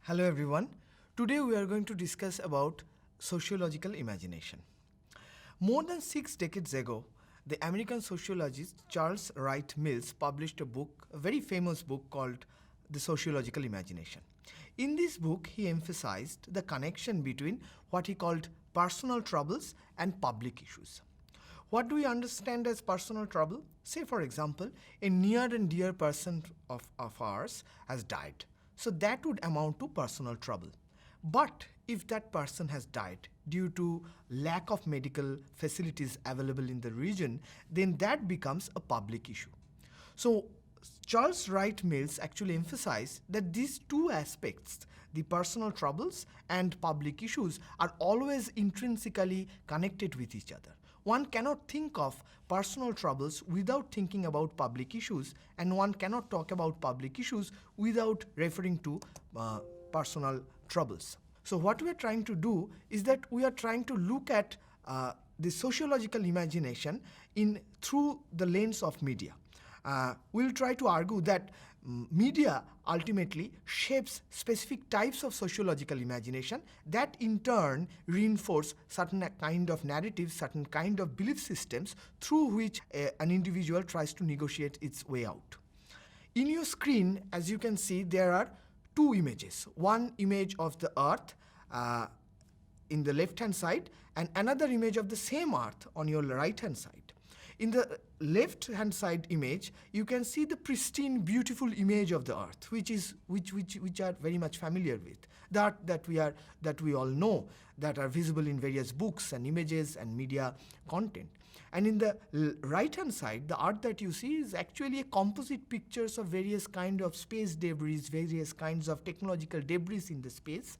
Hello everyone. Today we are going to discuss about sociological imagination. More than 6 decades ago, the American sociologist Charles Wright Mills published a very famous book called The Sociological Imagination. In this book, he emphasized the connection between what he called personal troubles and public issues. What do we understand as personal trouble? Say, for example, a near and dear person of ours has died. So that would amount to personal trouble. But if that person has died due to lack of medical facilities available in the region, then that becomes a public issue. So Charles Wright Mills actually emphasized that these two aspects, the personal troubles and public issues, are always intrinsically connected with each other. One cannot think of personal troubles without thinking about public issues, and one cannot talk about public issues without referring to personal troubles. So what we are trying to do is that we are trying to look at the sociological imagination through the lens of media. We'll try to argue that media ultimately shapes specific types of sociological imagination that in turn reinforce certain kind of narratives, certain kind of belief systems through which an individual tries to negotiate its way out. In your screen, as you can see, there are two images. One image of the earth in the left-hand side and another image of the same earth on your right-hand side. In the left-hand side image, you can see the pristine, beautiful image of the earth, which are very much familiar with. That we all know, that are visible in various books and images and media content. And in the right-hand side, the earth that you see is actually a composite pictures of various kind of space debris, various kinds of technological debris in the space.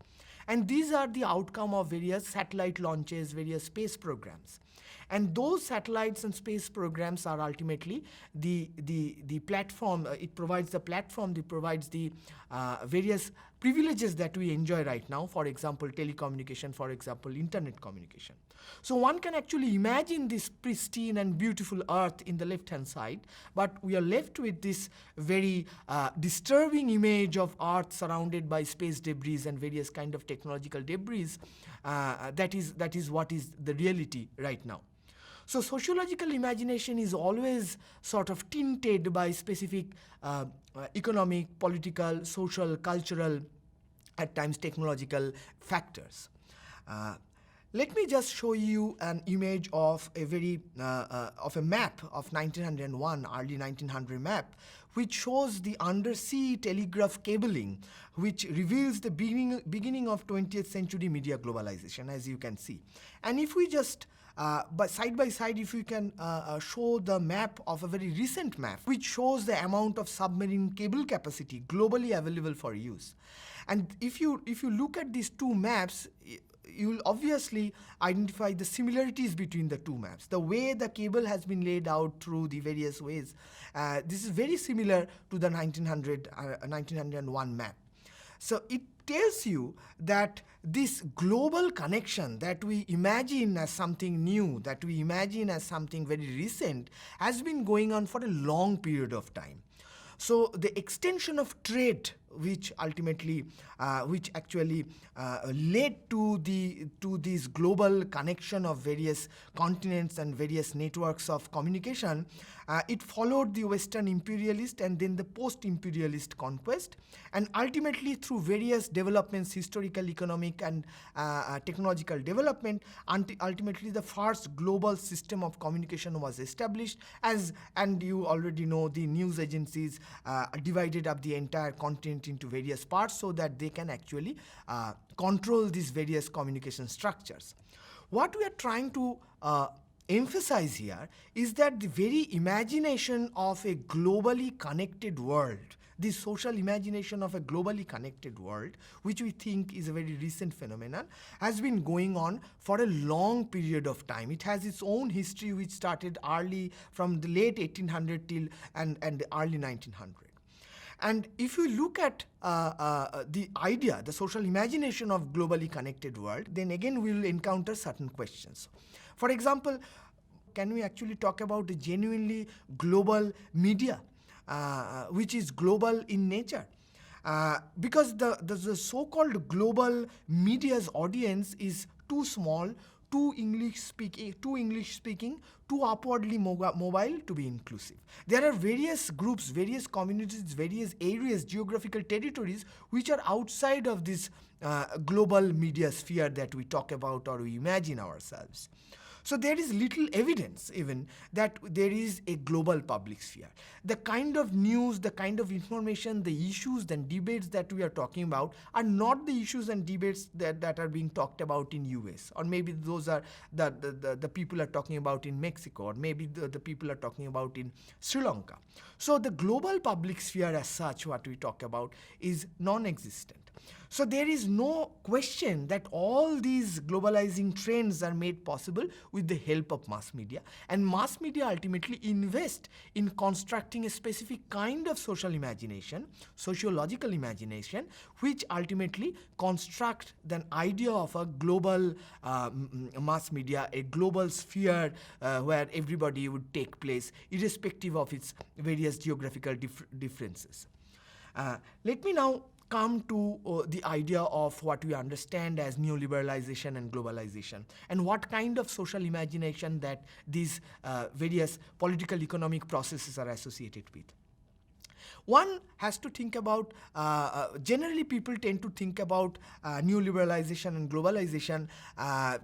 And these are the outcome of various satellite launches, various space programs. And those satellites and space programs are ultimately the platform. It provides the platform, it provides the various privileges that we enjoy right now, for example, telecommunication, for example, internet communication. So one can actually imagine this pristine and beautiful earth in the left-hand side, but we are left with this very disturbing image of earth surrounded by space debris and various kind of technological debris. That is what is the reality right now. So sociological imagination is always sort of tinted by specific economic, political, social, cultural, at times technological factors. Let me just show you an image of a map of 1901, early 1900 map, which shows the undersea telegraph cabling, which reveals the beginning of 20th century media globalization, as you can see. And if we just but side by side, if we can show the map of a very recent map, which shows the amount of submarine cable capacity globally available for use. And if you look at these two maps, you will obviously identify the similarities between the two maps. The way the cable has been laid out through the various ways, this is very similar to the 1901 map. So it tells you that this global connection that we imagine as something new, that we imagine as something very recent, has been going on for a long period of time. So the extension of trade, which ultimately, which actually led to this global connection of various continents and various networks of communication, it followed the Western imperialist and then the post-imperialist conquest, and ultimately through various developments, historical, economic, and technological development, ultimately the first global system of communication was established, and you already know the news agencies divided up the entire continent into various parts so that they can actually control these various communication structures. What we are trying to emphasize here is that the very imagination of a globally connected world, the social imagination of a globally connected world, which we think is a very recent phenomenon, has been going on for a long period of time. It has its own history, which started early from the late 1800 till and the early 1900. And if you look at the idea, the social imagination of globally connected world, then again we will encounter certain questions. For example, can we actually talk about a genuinely global media, which is global in nature? because the so-called global media's audience is too small, too English speaking, too upwardly mobile to be inclusive. There are various groups, various communities, various areas, geographical territories which are outside of this global media sphere that we talk about or we imagine ourselves. So there is little evidence even that there is a global public sphere. The kind of news, the kind of information, the issues and debates that we are talking about are not the issues and debates that are being talked about in US, or maybe those are the people are talking about in Mexico, or maybe the people are talking about in Sri Lanka. So the global public sphere as such, what we talk about, is non-existent. So there is no question that all these globalizing trends are made possible with the help of mass media, and mass media ultimately invest in constructing a specific kind of social imagination, sociological imagination, which ultimately construct the idea of a global mass media, a global sphere where everybody would take place irrespective of its various geographical differences. Let me now come to the idea of what we understand as neoliberalization and globalization, and what kind of social imagination that these various political economic processes are associated with. One has to think about, generally people tend to think about neoliberalization and globalization.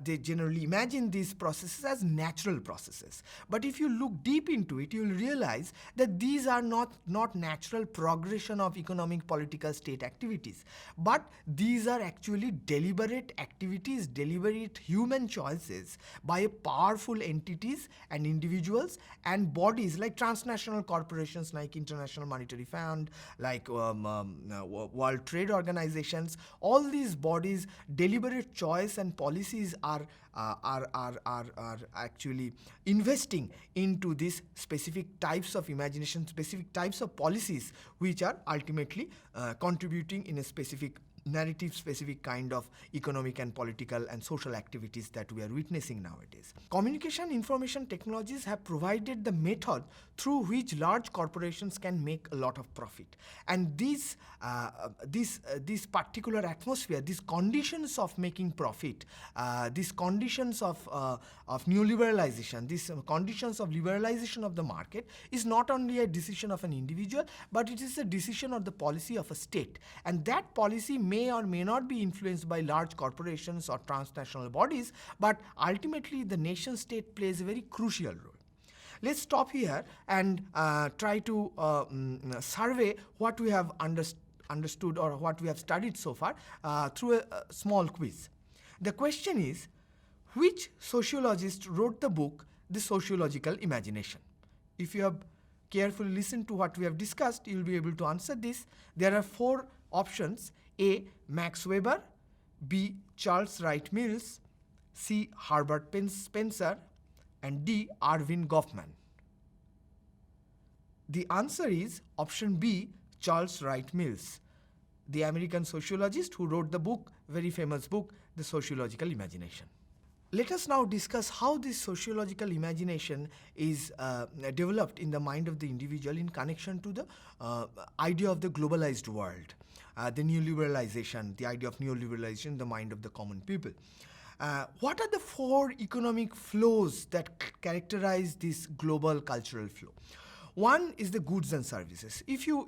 They generally imagine these processes as natural processes. But if you look deep into it, you will realize that these are not natural progression of economic, political, state activities, but these are actually deliberate activities, deliberate human choices by powerful entities and individuals and bodies like transnational corporations, like International Monetary Fund, like World Trade Organizations. All these bodies, deliberate choice and policies are actually investing into these specific types of imagination, specific types of policies, which are ultimately contributing in a specific narrative, specific kind of economic and political and social activities that we are witnessing nowadays. Communication information technologies have provided the method through which large corporations can make a lot of profit. And this particular atmosphere, these conditions of making profit, these conditions of neoliberalization, these conditions of liberalization of the market is not only a decision of an individual, but it is a decision of the policy of a state. And that policy may or may not be influenced by large corporations or transnational bodies, but ultimately the nation state plays a very crucial role. Let's stop here and try to survey what we have understood or what we have studied so far through a small quiz. The question is, which sociologist wrote the book, The Sociological Imagination? If you have carefully listened to what we have discussed, you will be able to answer this. There are 4 options: A. Max Weber, B. Charles Wright Mills, C. Herbert Spencer, and D. Erving Goffman. The answer is option B, Charles Wright Mills, the American sociologist who wrote the book, very famous book, The Sociological Imagination. Let us now discuss how this sociological imagination is developed in the mind of the individual in connection to the idea of the globalized world, the neoliberalization, the idea of neoliberalization in the mind of the common people. What are the 4 economic flows that characterize this global cultural flow? One is the goods and services. If you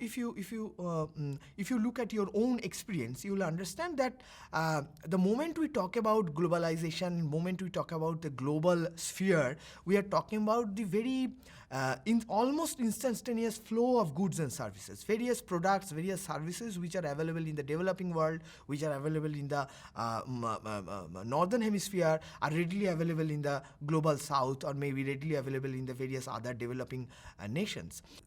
look at your own experience, you will understand that the moment we talk about globalization, the moment we talk about the global sphere, we are talking about the very almost instantaneous flow of goods and services, various products, various services which are available in the developing world, which are available in the northern hemisphere, are readily available in the global south, or maybe readily available in the various other developing nations.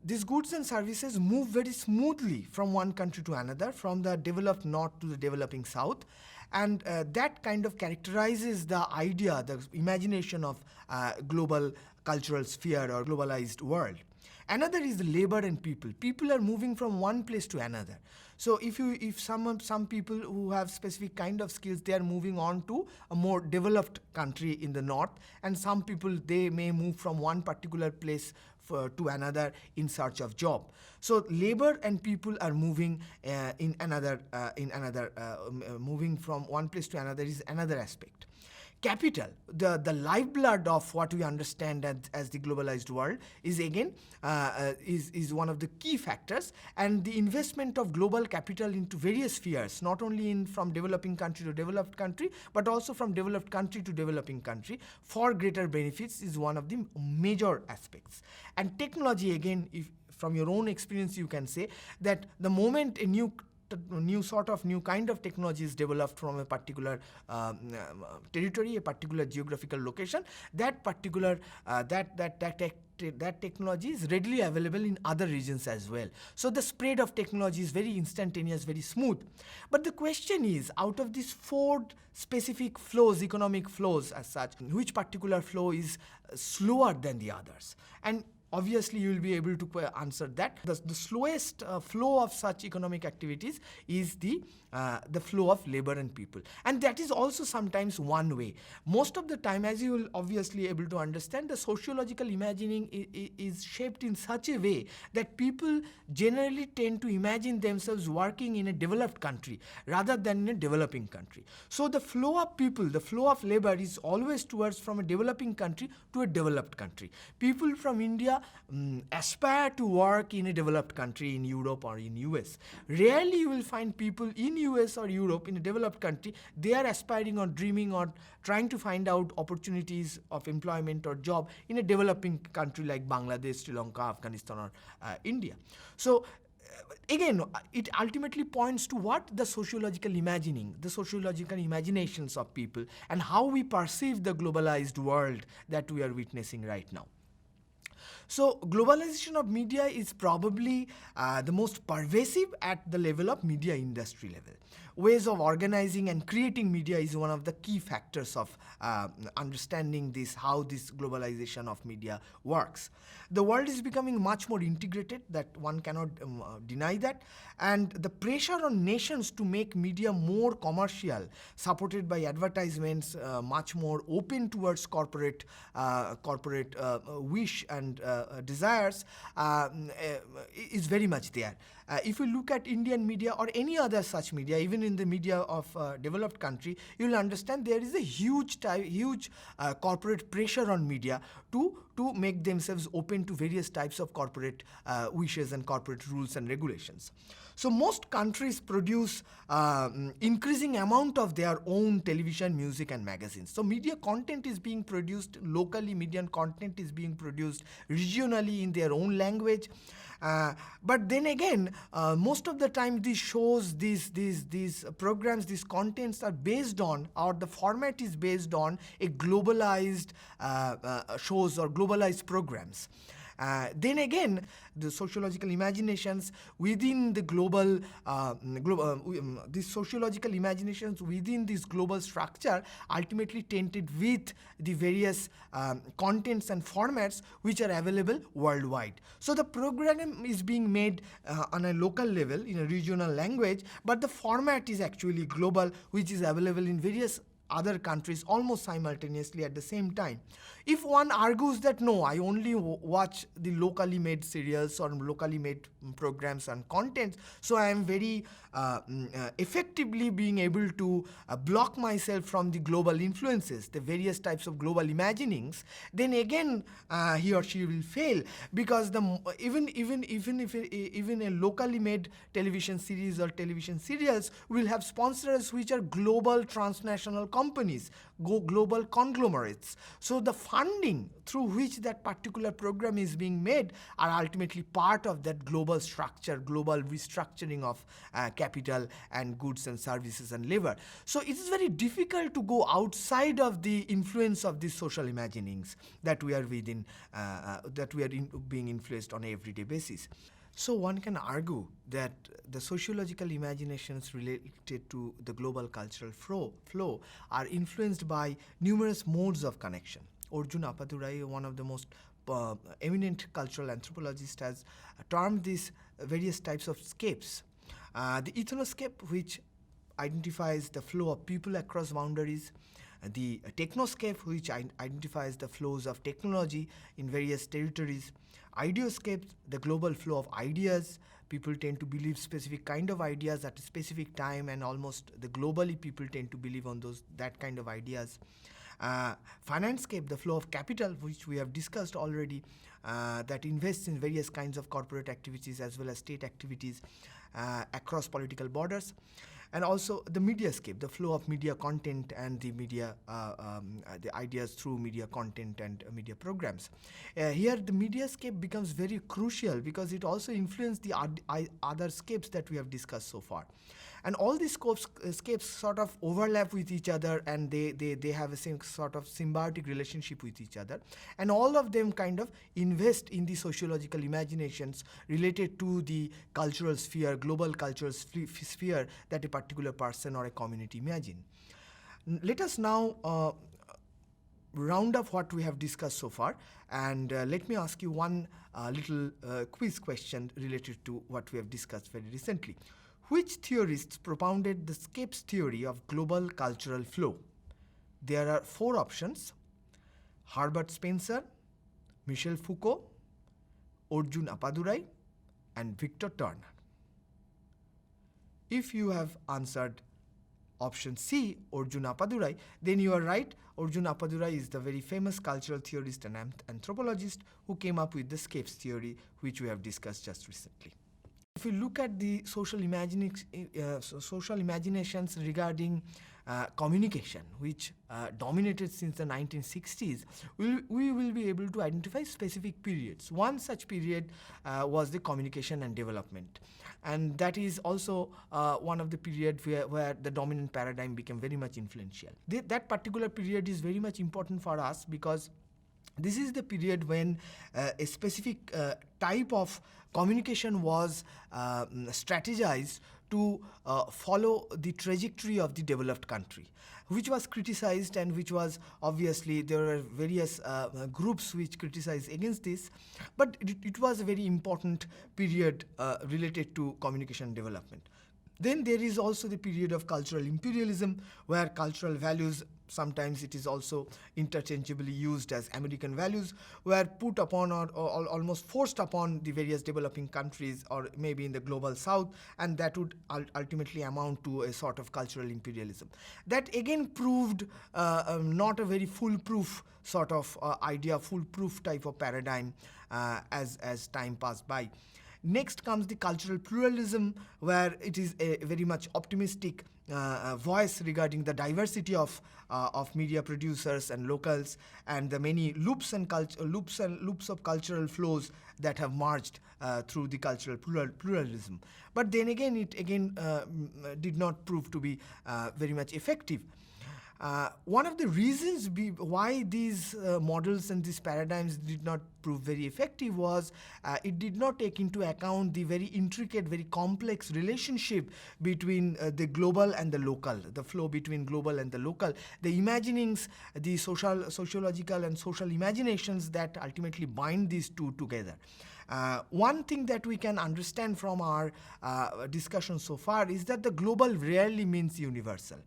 These goods and services move very smoothly from one country to another, from the developed north to the developing south, and that kind of characterizes the idea, the imagination of global cultural sphere or globalized world. Another is the labor and people. People are moving from one place to another. So if some people who have specific kind of skills, they are moving on to a more developed country in the north, and some people, they may move from one particular place to another in search of job. So labor and people are moving moving from one place to another is another aspect. Capital, the lifeblood of what we understand as the globalized world, is again is one of the key factors, and the investment of global capital into various spheres, not only from developing country to developed country, but also from developed country to developing country for greater benefits, is one of the major aspects. And technology, again, if from your own experience you can say that the moment a new kind of technology is developed from a particular territory, a particular geographical location, that particular that technology is readily available in other regions as well. So the spread of technology is very instantaneous, very smooth. But the question is, out of these four specific flows, economic flows as such, which particular flow is slower than the others? And obviously, you will be able to answer that. The slowest flow of such economic activities is the flow of labor and people. And that is also sometimes one way. Most of the time, as you will obviously able to understand, the sociological imagining is shaped in such a way that people generally tend to imagine themselves working in a developed country rather than in a developing country. So the flow of people, the flow of labor is always towards from a developing country to a developed country. People from India aspire to work in a developed country in Europe or in US. Rarely you will find people in US or Europe, in a developed country, they are aspiring or dreaming or trying to find out opportunities of employment or job in a developing country like Bangladesh, Sri Lanka, Afghanistan, or India. So again, it ultimately points to what? The sociological imagining, the sociological imaginations of people, and how we perceive the globalized world that we are witnessing right now. So globalization of media is probably the most pervasive at the level of media industry level. Ways of organizing and creating media is one of the key factors of understanding this, how this globalization of media works. The world is becoming much more integrated, that one cannot deny that, and the pressure on nations to make media more commercial, supported by advertisements, much more open towards corporate wish and desires, is very much there. If you look at Indian media or any other such media, even in the media of developed country, you will understand there is a huge corporate pressure on media to make themselves open to various types of corporate wishes and corporate rules and regulations. So most countries produce increasing amount of their own television, music, and magazines. So media content is being produced locally, media content is being produced regionally in their own language. But then again, most of the time these shows, these programs, these contents are based on, or the format is based on, a globalized shows or globalized programs. Then again, the sociological imaginations within the these sociological imaginations within this global structure ultimately tainted with the various contents and formats which are available worldwide. So the program is being made on a local level in a regional language, but the format is actually global, which is available in various other countries almost simultaneously at the same time. If one argues that no, I only watch the locally made serials or locally made programs and contents, so I am very effectively being able to block myself from the global influences, the various types of global imaginings, then again he or she will fail, because even a locally made television series or television serials will have sponsors which are global transnational companies, global conglomerates. So the funding through which that particular program is being made are ultimately part of that global structure, global restructuring of capital and goods and services and labor. So it is very difficult to go outside of the influence of these social imaginings that we are within, being influenced on an everyday basis. So one can argue that the sociological imaginations related to the global cultural flow are influenced by numerous modes of connection. Arjun Appadurai, one of the most eminent cultural anthropologists, has termed these various types of scapes. The ethnoscape, which identifies the flow of people across boundaries, the technoscape, which identifies the flows of technology in various territories, ideoscape, the global flow of ideas. People tend to believe specific kind of ideas at a specific time, and almost the globally people tend to believe on that kind of ideas. Financescape, the flow of capital, which we have discussed already, that invests in various kinds of corporate activities as well as state activities across political borders. And also the mediascape, the flow of media content and the media, the ideas through media content and media programs. Here the mediascape becomes very crucial because it also influences the other scapes that we have discussed so far. And all these scapes sort of overlap with each other, and they have a same sort of symbiotic relationship with each other. And all of them kind of invest in the sociological imaginations related to the cultural sphere, global cultural sphere that a particular person or a community imagine. Let us now round up what we have discussed so far, and let me ask you one little quiz question related to what we have discussed very recently. Which theorists propounded the scapes theory of global cultural flow? There are 4 options: Herbert Spencer, Michel Foucault, Arjun Appadurai, and Victor Turner. If you have answered option C, Arjun Appadurai, then you are right. Arjun Appadurai is the very famous cultural theorist and anthropologist who came up with the scapes theory, which we have discussed just recently. If we look at the social imaginations regarding communication, which dominated since the 1960s, we will be able to identify specific periods. One such period was the communication and development. And that is also one of the periods where the dominant paradigm became very much influential. That particular period is very much important for us because this is the period when a specific type of communication was strategized to follow the trajectory of the developed country, which was criticized, and which was obviously there were various groups which criticized against this, but it was a very important period related to communication development. Then there is also the period of cultural imperialism, where cultural values, sometimes it is also interchangeably used as American values, were put upon or almost forced upon the various developing countries, or maybe in the global south, and that would ultimately amount to a sort of cultural imperialism. That again proved not a very foolproof sort of idea, foolproof type of paradigm as time passed by. Next comes the cultural pluralism, where it is a very much optimistic voice regarding the diversity of media producers and locals, and the many loops of cultural flows that have merged through the cultural pluralism. But then again, it did not prove to be very much effective. One of the reasons why these models and these paradigms did not prove very effective was it did not take into account the very intricate, very complex relationship between the global and the local, the flow between global and the local, the imaginings, the sociological and social imaginations that ultimately bind these two together. One thing that we can understand from our discussion so far is that the global rarely means universal.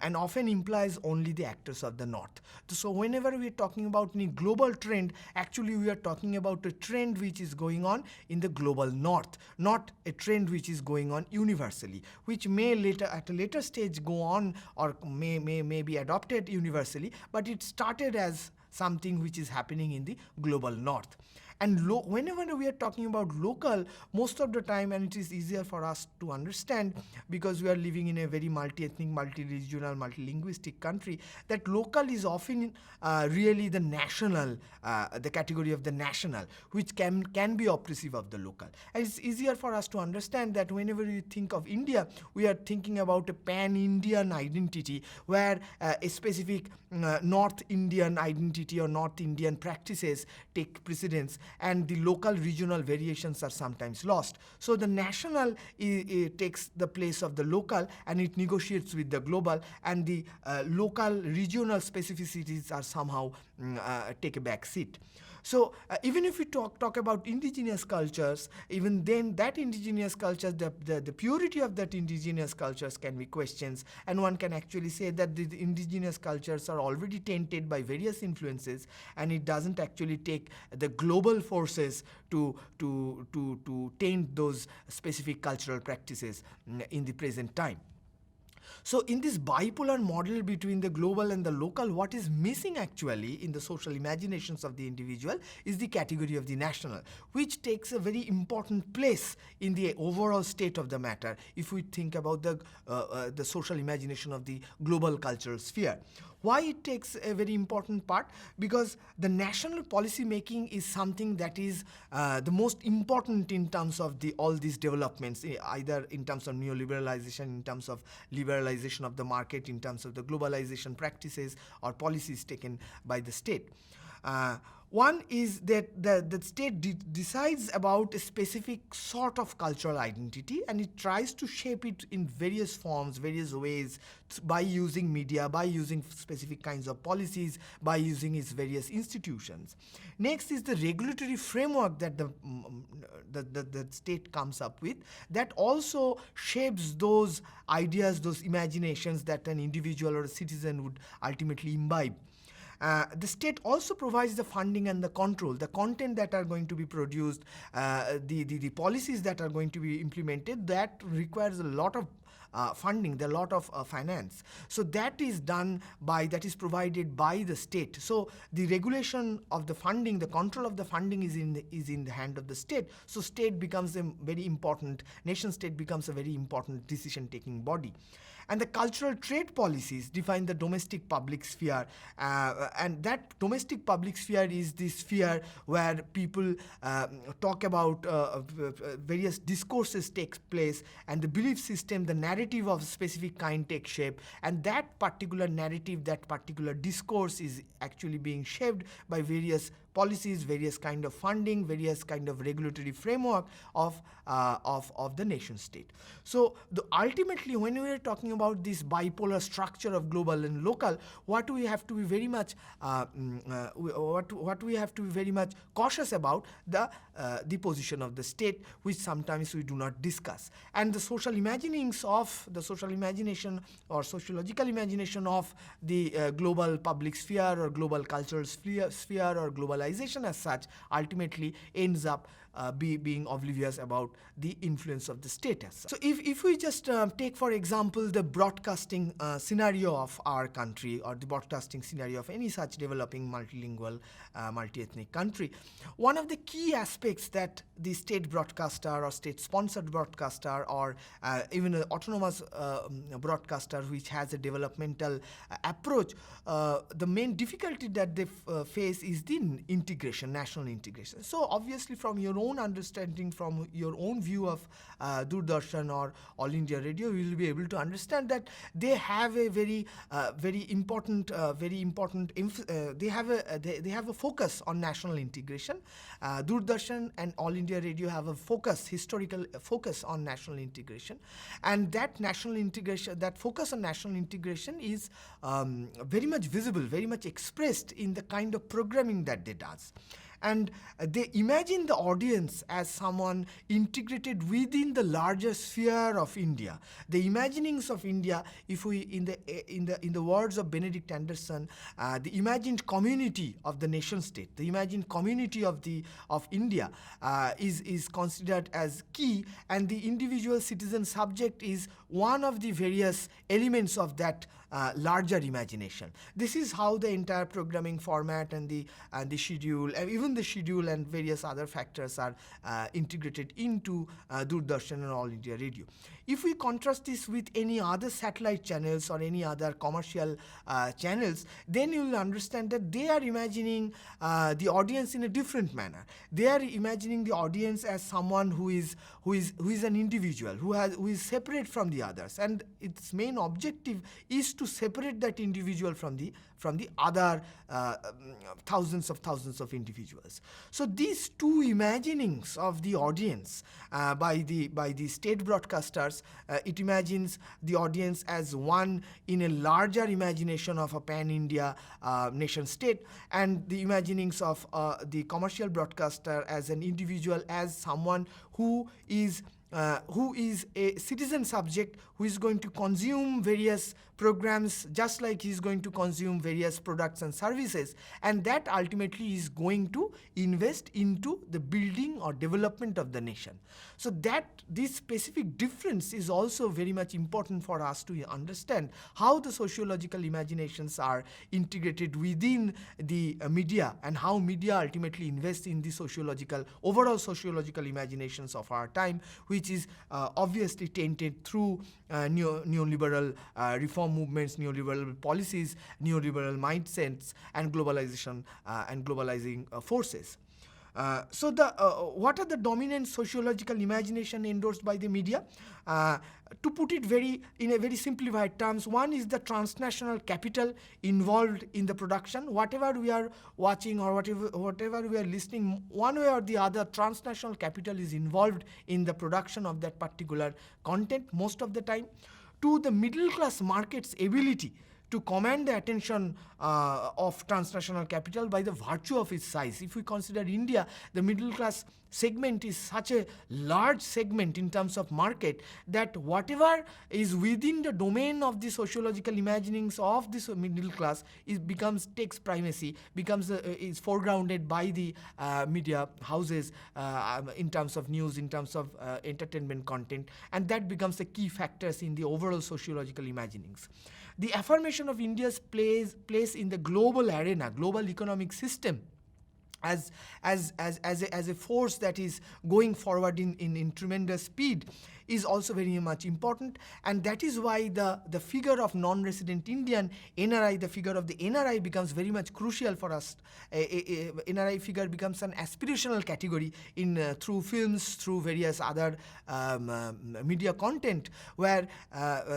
And often implies only the actors of the north. So whenever we are talking about any global trend, actually we are talking about a trend which is going on in the global north, not a trend which is going on universally, which may at a later stage go on or may be adopted universally, but it started as something which is happening in the global north. And whenever we are talking about local, most of the time, and it is easier for us to understand because we are living in a very multi-ethnic, multi-regional, multilinguistic country, that local is often really the national, the category of the national, which can be oppressive of the local. And it's easier for us to understand that whenever we think of India, we are thinking about a pan-Indian identity where a specific North Indian identity or North Indian practices take precedence, and the local regional variations are sometimes lost. So the national takes the place of the local, and it negotiates with the global, and the local regional specificities are somehow take a back seat. So even if we talk about indigenous cultures, even then that indigenous cultures, the purity of that indigenous cultures can be questioned, and one can actually say that the indigenous cultures are already tainted by various influences, and it doesn't actually take the global forces to taint those specific cultural practices in the present time. So in this bipolar model between the global and the local, what is missing actually in the social imaginations of the individual is the category of the national, which takes a very important place in the overall state of the matter if we think about the social imagination of the global cultural sphere. Why it takes a very important part? Because the national policy making is something that is the most important in terms of all these developments, either in terms of neoliberalization, in terms of liberalization of the market, in terms of the globalization practices or policies taken by the state. One is that the state decides about a specific sort of cultural identity, and it tries to shape it in various forms, various ways, by using media, by using specific kinds of policies, by using its various institutions. Next is the regulatory framework that the state comes up with, that also shapes those ideas, those imaginations that an individual or a citizen would ultimately imbibe. The state also provides the funding and the control, the content that are going to be produced, the policies that are going to be implemented, that requires a lot of funding, a lot of finance. So that is provided by the state. So the regulation of the funding, the control of the funding is in the hand of the state. So state becomes a very important, nation state becomes a very important decision-taking body. And the cultural trade policies define the domestic public sphere, and that domestic public sphere is the sphere where people talk about various discourses takes place, and the belief system, the narrative of a specific kind takes shape, and that particular narrative, that particular discourse is actually being shaped by various policies, various kind of funding, various kind of regulatory framework of the nation state. So ultimately, when we are talking about this bipolar structure of global and local, what we have to be very much what we have to be very much cautious about the position of the state, which sometimes we do not discuss. And the social imaginings of the social imagination or sociological imagination of the global public sphere or global cultural sphere or globalization as such ultimately ends up being oblivious about the influence of the state as such. So if we just take for example the broadcasting scenario of our country, or the broadcasting scenario of any such developing multilingual multi-ethnic country, one of the key aspects that the state broadcaster or state-sponsored broadcaster or even an autonomous broadcaster which has a developmental approach, the main difficulty that they face is the integration, national integration. So obviously from your own understanding, from your own view of Doordarshan or All India Radio, you will be able to understand that they have a very important they have a focus on national integration. Doordarshan and All India Radio have a historical focus on national integration, and that national integration, that focus on national integration is very much visible, very much expressed in the kind of programming that they does. And they imagine the audience as someone integrated within the larger sphere of India. The imaginings of India, if we, in the words of Benedict Anderson, the imagined community of the nation state, the imagined community of India is considered as key, and the individual citizen subject is one of the various elements of that larger imagination. This is how the entire programming format and the schedule, and even the schedule and various other factors are integrated into Doordarshan and All India Radio. If we contrast this with any other satellite channels or any other commercial channels, then you will understand that they are imagining the audience in a different manner. They are imagining the audience as someone who is an individual, who is separate from the the others, and its main objective is to separate that individual from the other thousands of individuals. So these two imaginings of the audience by the state broadcasters, it imagines the audience as one in a larger imagination of a pan-India nation state, and the imaginings of the commercial broadcaster as an individual, as someone who is a citizen subject who is going to consume various programs just like he is going to consume various products and services, and that ultimately is going to invest into the building or development of the nation. So that this specific difference is also very much important for us to understand how the sociological imaginations are integrated within the media, and how media ultimately invests in the overall sociological imaginations of our time, which is obviously tainted through neoliberal reform movements, neoliberal policies, neoliberal mindsets, and globalization and globalizing forces. So what are the dominant sociological imagination endorsed by the media? To put it in a very simplified terms, one is the transnational capital involved in the production. Whatever we are watching or whatever we are listening, one way or the other, transnational capital is involved in the production of that particular content most of the time. To the middle class market's ability to command the attention of transnational capital by the virtue of its size. If we consider India, the middle class segment is such a large segment in terms of market that whatever is within the domain of the sociological imaginings of this middle class takes primacy, is foregrounded by the media houses in terms of news, in terms of entertainment content, and that becomes the key factors in the overall sociological imaginings. The affirmation of India's place in the global arena, global economic system, as a force that is going forward in tremendous speed, is also very much important, and that is why the figure of non-resident Indian, NRI, the figure of the NRI becomes very much crucial for us. NRI figure becomes an aspirational category through films, through various other media content, where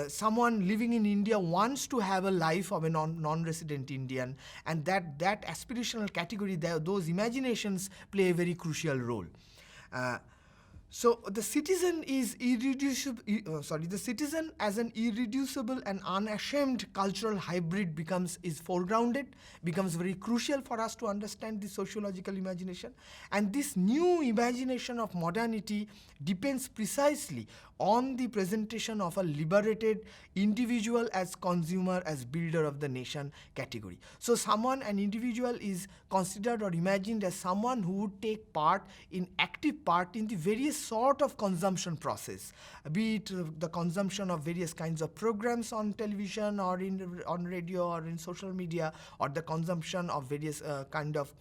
someone living in India wants to have a life of a non-resident Indian, and that aspirational category, those imaginations play a very crucial role. So the citizen is the citizen as an irreducible and unashamed cultural hybrid is foregrounded, becomes very crucial for us to understand the sociological imagination. And this new imagination of modernity depends precisely on the presentation of a liberated individual as consumer, as builder of the nation category. So an individual is considered or imagined as someone who would take active part in the various sort of consumption process, be it the consumption of various kinds of programs on television or on radio or in social media, or the consumption of various kind of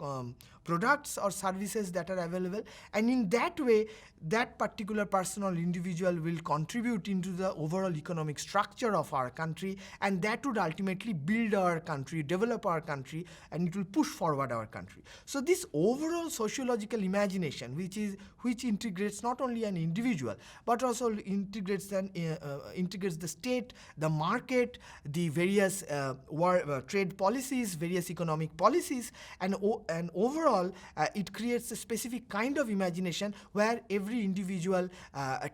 products or services that are available, and in that way that particular person or individual will contribute into the overall economic structure of our country, and that would ultimately build our country, develop our country, and it will push forward our country. So this overall sociological imagination, which integrates not only an individual but also integrates the state, the market, the various trade policies, various economic policies, and overall it creates a specific kind of imagination where every individual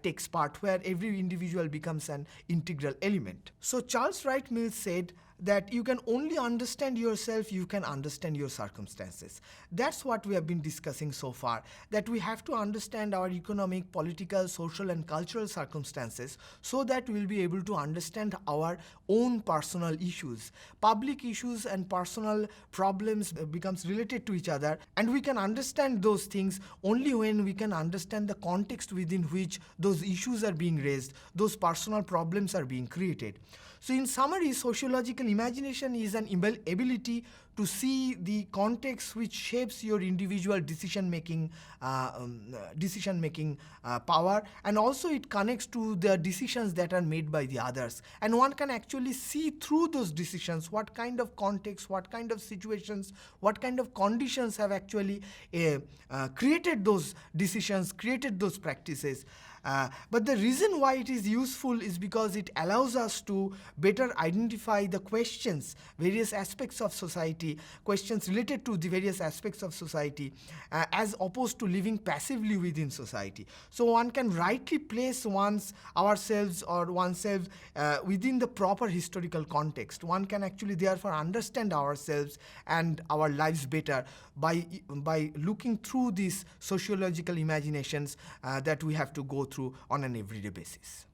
takes part, where every individual becomes an integral element. So Charles Wright Mills said that you can only understand yourself, you can understand your circumstances. That's what we have been discussing so far, that we have to understand our economic, political, social and cultural circumstances so that we'll be able to understand our own personal issues. Public issues and personal problems becomes related to each other, and we can understand those things only when we can understand the context within which those issues are being raised, those personal problems are being created. So in summary, sociological imagination is an ability to see the context which shapes your individual decision-making power, and also it connects to the decisions that are made by the others. And one can actually see through those decisions what kind of context, what kind of situations, what kind of conditions have actually created those decisions, created those practices. But the reason why it is useful is because it allows us to better identify the questions, various aspects of society, questions related to the various aspects of society, as opposed to living passively within society. So one can rightly place ourselves or oneself within the proper historical context. One can actually therefore understand ourselves and our lives better by looking through these sociological imaginations that we have to go through on an everyday basis.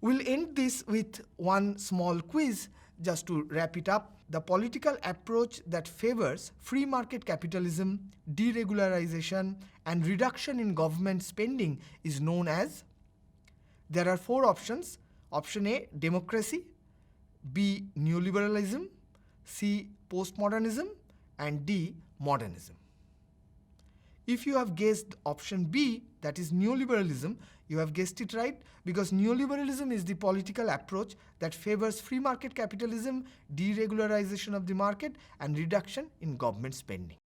We'll end this with one small quiz just to wrap it up. The political approach that favors free market capitalism, deregularization, and reduction in government spending is known as? There are 4 options. Option A, democracy; B, neoliberalism; C, postmodernism; and D, modernism. If you have guessed option B, that is neoliberalism, you have guessed it right, because neoliberalism is the political approach that favors free market capitalism, deregularization of the market, and reduction in government spending.